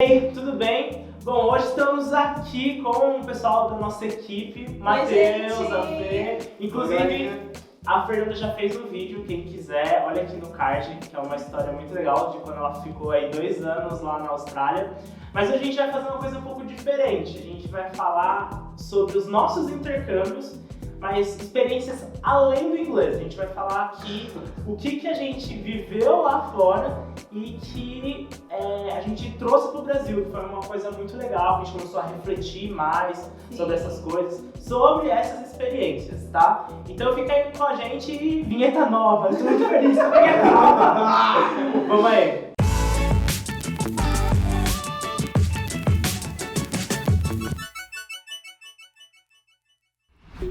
aí, tudo bem? Bom, hoje estamos aqui com o pessoal da nossa equipe, Matheus, a Fê. Inclusive, a Fernanda já fez um vídeo, quem quiser, olha aqui no card, que é uma história muito legal de quando ela ficou aí 2 anos lá na Austrália. Mas hoje a gente vai fazer uma coisa um pouco diferente, a gente vai falar sobre os nossos intercâmbios, mas experiências além do inglês. A gente vai falar aqui o que a gente viveu lá fora e que a gente trouxe para o Brasil, que foi uma coisa muito legal. A gente começou a refletir mais sobre essas coisas, sobre essas experiências, tá? Então fica aí com a gente e vinheta nova. Estou muito feliz com a vinheta nova. Vamos aí.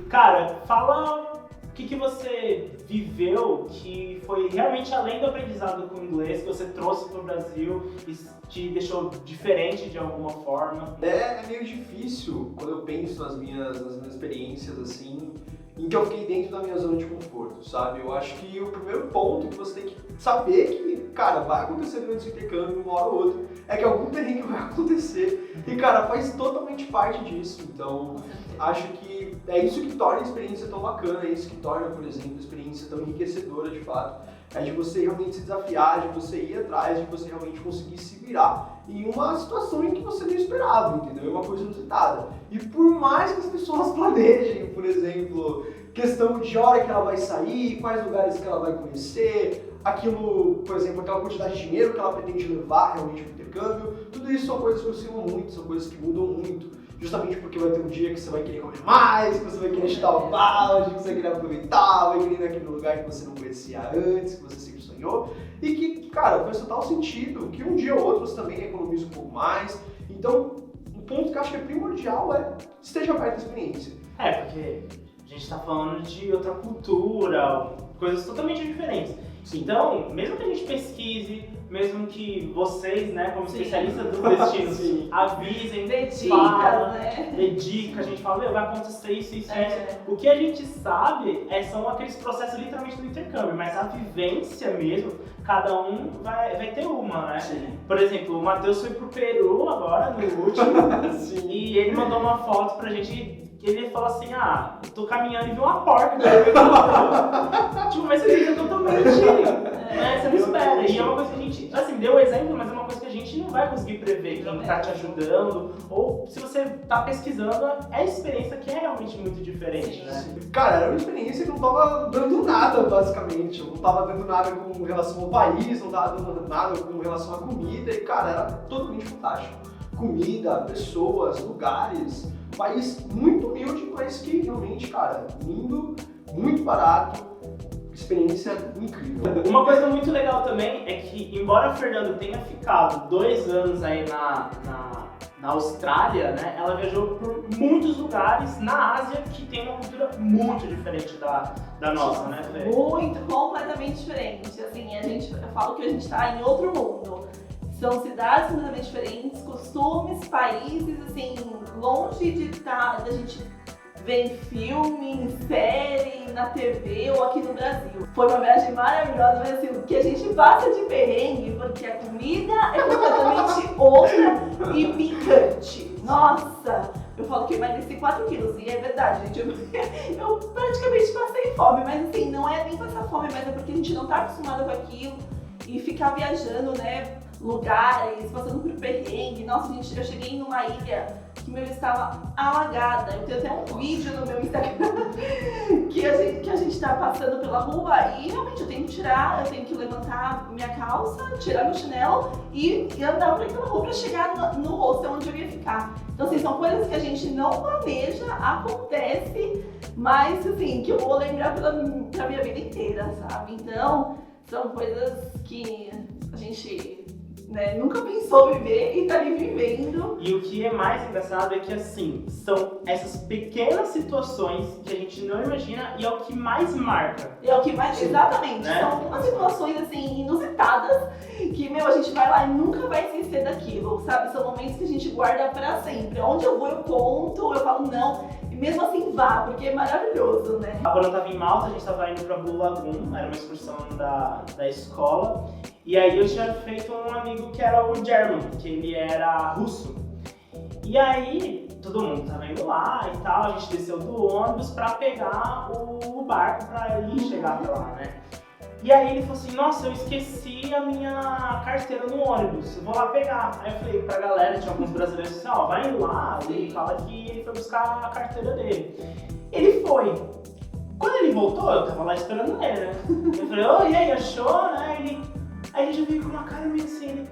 Cara, fala o que você viveu que foi realmente além do aprendizado com o inglês, que você trouxe para o Brasil e te deixou diferente de alguma forma. É meio difícil quando eu penso nas minhas experiências assim, em que eu fiquei dentro da minha zona de conforto, sabe? Eu acho que o primeiro ponto que você tem que saber que, cara, vai acontecer durante esse intercâmbio uma hora ou outra, é que algum perrengue vai acontecer e, cara, faz totalmente parte disso. Então, acho que é isso que torna a experiência tão bacana, é isso que torna, por exemplo, a experiência tão enriquecedora de fato. É de você realmente se desafiar, de você ir atrás, de você realmente conseguir se virar em uma situação em que você não esperava, entendeu? É uma coisa inusitada. E por mais que as pessoas planejem, por exemplo, questão de hora que ela vai sair, quais lugares que ela vai conhecer, aquilo, por exemplo, aquela quantidade de dinheiro que ela pretende levar realmente para o intercâmbio, tudo isso são coisas que oscilam muito, são coisas que mudam muito. Justamente porque vai ter um dia que você vai querer comer mais, que você vai querer chutar o balde, que você vai querer aproveitar, vai querer ir naquele lugar que você não conhecia antes, que você sempre sonhou. E que, cara, faz total sentido que um dia ou outro você também economiza um pouco mais. Então, o ponto que eu acho que é primordial é esteja perto da experiência. Porque a gente está falando de outra cultura, coisas totalmente diferentes. Sim. Então, mesmo que a gente pesquise, mesmo que vocês, né, como especialistas do destino, avisem, dê dica, a gente fala, vai acontecer isso. O que a gente sabe são aqueles processos literalmente do intercâmbio, mas a vivência mesmo, cada um vai ter uma, né? Sim. Por exemplo, o Matheus foi pro Peru agora, no último, e ele mandou uma foto pra gente. Ele falou assim, eu tô caminhando e vi uma porca. Tipo, mas você fica totalmente, você não espera. E é uma coisa que a gente, assim, deu o exemplo, mas é uma coisa que a gente não vai conseguir prever quem tá te ajudando. Ou se você tá pesquisando, é a experiência que é realmente muito diferente, né? Cara, era uma experiência que não tava dando nada, basicamente. Eu não tava dando nada com relação ao país, não tava dando nada com relação à comida. E, cara, era totalmente fantástico. Comida, pessoas, lugares... País muito humilde, mas que realmente, cara, lindo, muito barato, experiência incrível. Uma coisa muito legal também é que, embora a Fernanda tenha ficado 2 anos aí na Austrália, né, ela viajou por muitos lugares na Ásia que tem uma cultura muito diferente da nossa, né, Fê? Muito, completamente diferente. Assim, eu falo que a gente tá em outro mundo. São cidades completamente diferentes, costumes, países, assim, longe de da gente ver em filme, em série, na TV ou aqui no Brasil. Foi uma viagem maravilhosa, mas assim, o que a gente passa de perrengue, porque a comida é completamente outra e picante. Nossa! Eu falo que eu emagreci 4 quilos, e é verdade, gente. Eu praticamente passei fome, mas assim, não é nem passar fome, mas é porque a gente não tá acostumado com aquilo e ficar viajando, né? Lugares, passando por perrengue. Nossa, gente, eu cheguei numa ilha que meu estava alagada. Eu tenho até um vídeo no meu Instagram que a gente tá passando pela rua e realmente eu tenho que levantar minha calça, tirar meu chinelo e andar por aquela rua pra chegar no hostel onde eu ia ficar. Então, assim, são coisas que a gente não planeja, acontece, mas assim, que eu vou lembrar pra minha vida inteira, sabe? Então, são coisas que a gente nunca pensou viver e tá ali vivendo. E o que é mais engraçado é que, assim, são essas pequenas situações que a gente não imagina e é o que mais marca. É o que mais, exatamente, né? São umas situações, assim, inusitadas que, a gente vai lá e nunca vai esquecer daquilo, sabe? São momentos que a gente guarda pra sempre. Onde eu vou, eu conto, eu falo não. mesmo assim vá, porque é maravilhoso, né? Quando eu tava em Malta, a gente tava indo pra Blue Lagoon, era uma excursão da escola. E aí eu tinha feito um amigo que era o German, que ele era russo. E aí, todo mundo tava indo lá e tal, a gente desceu do ônibus pra pegar o barco pra ir chegar até lá, né? E aí ele falou assim, nossa, eu esqueci a minha carteira no ônibus, eu vou lá pegar. Aí eu falei pra galera, tinha alguns brasileiros assim, ó, vai indo lá e fala que ele foi buscar a carteira dele. Ele foi. Quando ele voltou, eu tava lá esperando ele, né? Eu falei, ô, e aí, achou, né? Aí ele já veio com uma cara meio assim, ele,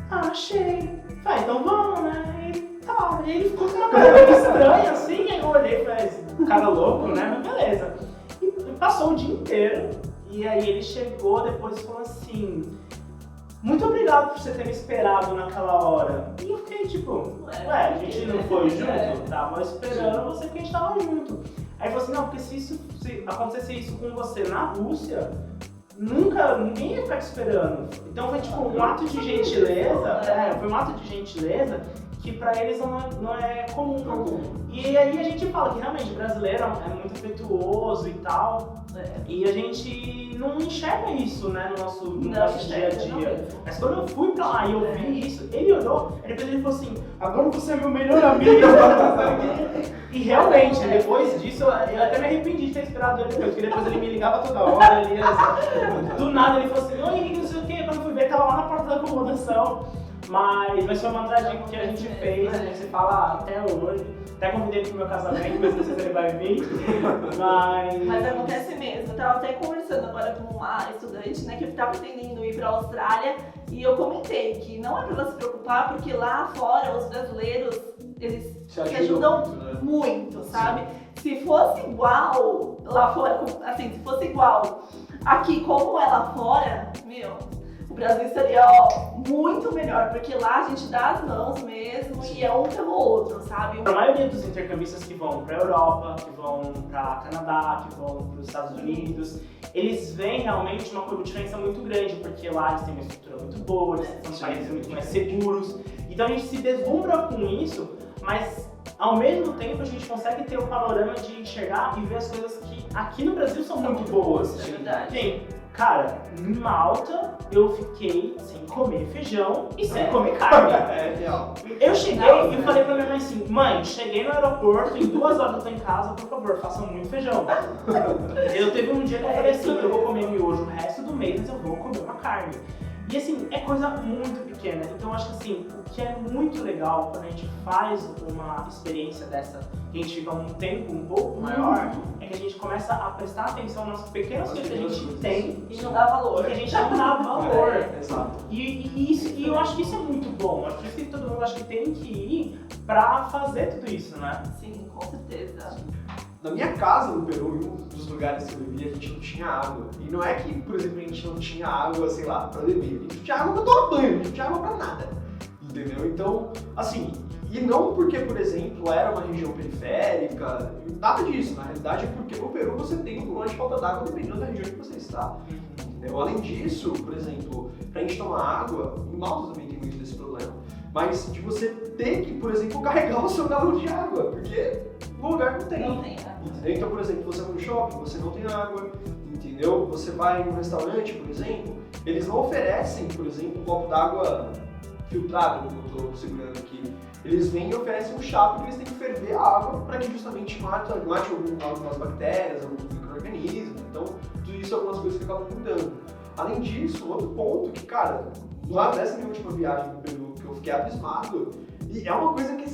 achei. Falei, então vamos, né? Tá, e ele ficou com uma cara meio estranha assim, aí eu olhei e falei, esse cara louco, né? Mas beleza. E passou o dia inteiro, e aí ele chegou depois e falou assim, muito obrigado por você ter me esperado naquela hora. E eu fiquei tipo, ué, a gente não foi junto? Tava esperando você porque a gente tava junto. Aí ele falou assim, não, porque se acontecesse isso com você na Rússia, ninguém ia ficar te esperando. Então foi tipo um ato de gentileza, foi um ato de gentileza que pra eles não é comum. E aí a gente fala que realmente o brasileiro é muito afetuoso e tal, e a gente não enxerga isso, né, no nosso dia a dia. Mas quando eu fui pra lá e eu vi isso, ele olhou, e depois ele falou assim, agora você é meu melhor amigo. E realmente, depois disso, eu até me arrependi de ter esperado ele depois, porque depois ele me ligava toda hora, do nada ele falou assim, oi Henrique, não sei o que, quando eu fui ver, tava lá na porta da acomodação. Mas foi uma amizade que a gente fez, a gente se fala até hoje. Até convidei ele pro meu casamento, mas não sei se ele vai vir. Mas acontece mesmo. Eu tava até conversando agora com uma estudante, né, que tava pretendendo ir pra Austrália, e eu comentei que não é pra ela se preocupar, porque lá fora os brasileiros, eles se ajudam muito, sabe? Se fosse igual lá fora, assim, se fosse igual aqui como é lá fora, o Brasil seria muito melhor, porque lá a gente dá as mãos mesmo e é um pelo outro, sabe? A maioria dos intercambistas que vão pra Europa, que vão pra Canadá, que vão pros Estados Unidos, eles veem realmente uma diferença muito grande, porque lá eles têm uma estrutura muito boa, eles são países muito mais seguros. Então a gente se deslumbra com isso, mas ao mesmo tempo a gente consegue ter o panorama de enxergar e ver as coisas que aqui no Brasil são muito boas. É verdade. Sim. Cara, em Malta eu fiquei sem comer feijão e sem comer carne. Eu cheguei e falei pra minha mãe assim, mãe, cheguei no aeroporto, em 2 horas eu tô em casa, por favor, façam muito feijão. Eu teve um dia que eu falei assim, eu vou comer miojo o resto do mês, mas eu vou comer uma carne. E assim, é coisa muito pequena, então eu acho que assim, o que é muito legal quando a gente faz uma experiência dessa, que a gente fica um tempo um pouco maior, é que a gente começa a prestar atenção nas pequenas coisas que a gente tem e não dá valor. E que a gente não dá valor. Exato. E eu acho que isso é muito bom, acho que todo mundo acho que tem que ir pra fazer tudo isso, né? Sim, com certeza. Na minha casa no Peru, em um dos lugares que eu vivia, a gente não tinha água. E não é que, por exemplo, a gente não tinha água, sei lá, pra beber. A gente não tinha água pra tomar banho, a gente não tinha água pra nada. Entendeu? Então, assim, e não porque, por exemplo, era uma região periférica, nada disso. Na realidade é porque no Peru você tem um problema de falta d'água dependendo da região que você está. Entendeu? Além disso, por exemplo, pra gente tomar água, em Malta também tem muito desse problema. Mas de você ter que, por exemplo, carregar o seu galão de água, porque no lugar não tem. Não tem, né? Entendeu? Então, por exemplo, você vai no shopping, você não tem água, entendeu? Você vai em um restaurante, por exemplo, eles não oferecem, por exemplo, um copo d'água filtrado, como eu estou segurando aqui. Eles vêm e oferecem um chá porque eles têm que ferver a água para que justamente mate algumas bactérias, alguns micro-organismos. Então, tudo isso é algumas coisas que acabam mudando. Além disso, outro ponto que, cara, lá nessa minha última viagem no Peru, que eu fiquei abismado, e é uma coisa que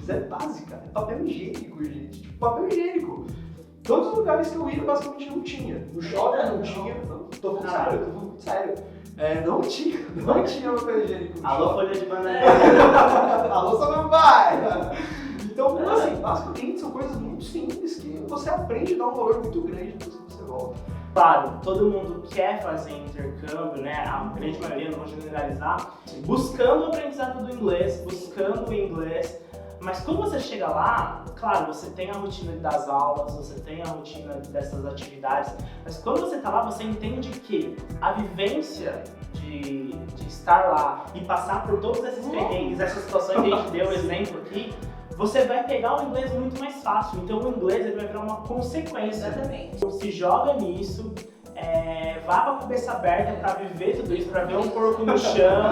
é básica, é papel higiênico, gente. Tipo, papel higiênico. Todos os lugares que eu ia, basicamente não tinha. No shopping não tinha. Tô falando sério. Não tinha papel higiênico. Alô, folha de banana. Alô, samambaia. Então, assim, basicamente são coisas muito simples que você aprende a dar um valor muito grande depois que você volta. Claro, todo mundo quer fazer intercâmbio, né? A grande maioria, não vou generalizar, buscando o aprendizado do inglês, buscando o inglês, Mas quando você chega lá, claro, você tem a rotina das aulas, você tem a rotina dessas atividades, mas quando você tá lá, você entende que a vivência de estar lá e passar por todos esses perrengues, essas situações que a gente deu exemplo aqui, você vai pegar o inglês muito mais fácil. Então o inglês ele vai virar uma consequência. Exatamente. Então, se joga nisso, vá com a cabeça aberta pra viver tudo isso, pra ver um porco no chão,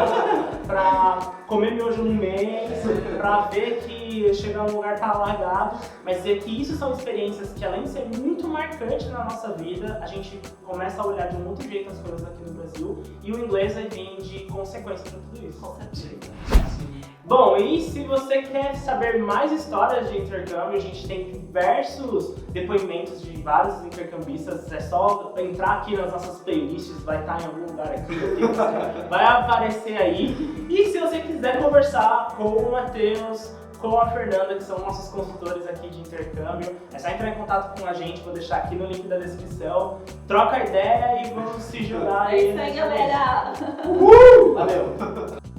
pra comer miojo no mês, pra ver que chegar num lugar tá alagado, mas dizer que isso são experiências que, além de ser muito marcantes na nossa vida, a gente começa a olhar de um outro jeito as coisas aqui no Brasil, e o inglês vai vir de consequência pra tudo isso. Com certeza. Bom, e se você quer saber mais histórias de intercâmbio, a gente tem diversos depoimentos de vários intercambistas, é só entrar aqui nas nossas playlists, vai estar em algum lugar aqui, vai aparecer aí. E se você quiser conversar com o Matheus, com a Fernanda, que são nossos consultores aqui de intercâmbio, é só entrar em contato com a gente, vou deixar aqui no link da descrição. Troca ideia e vamos se jogar aí. É isso aí, galera! Valeu!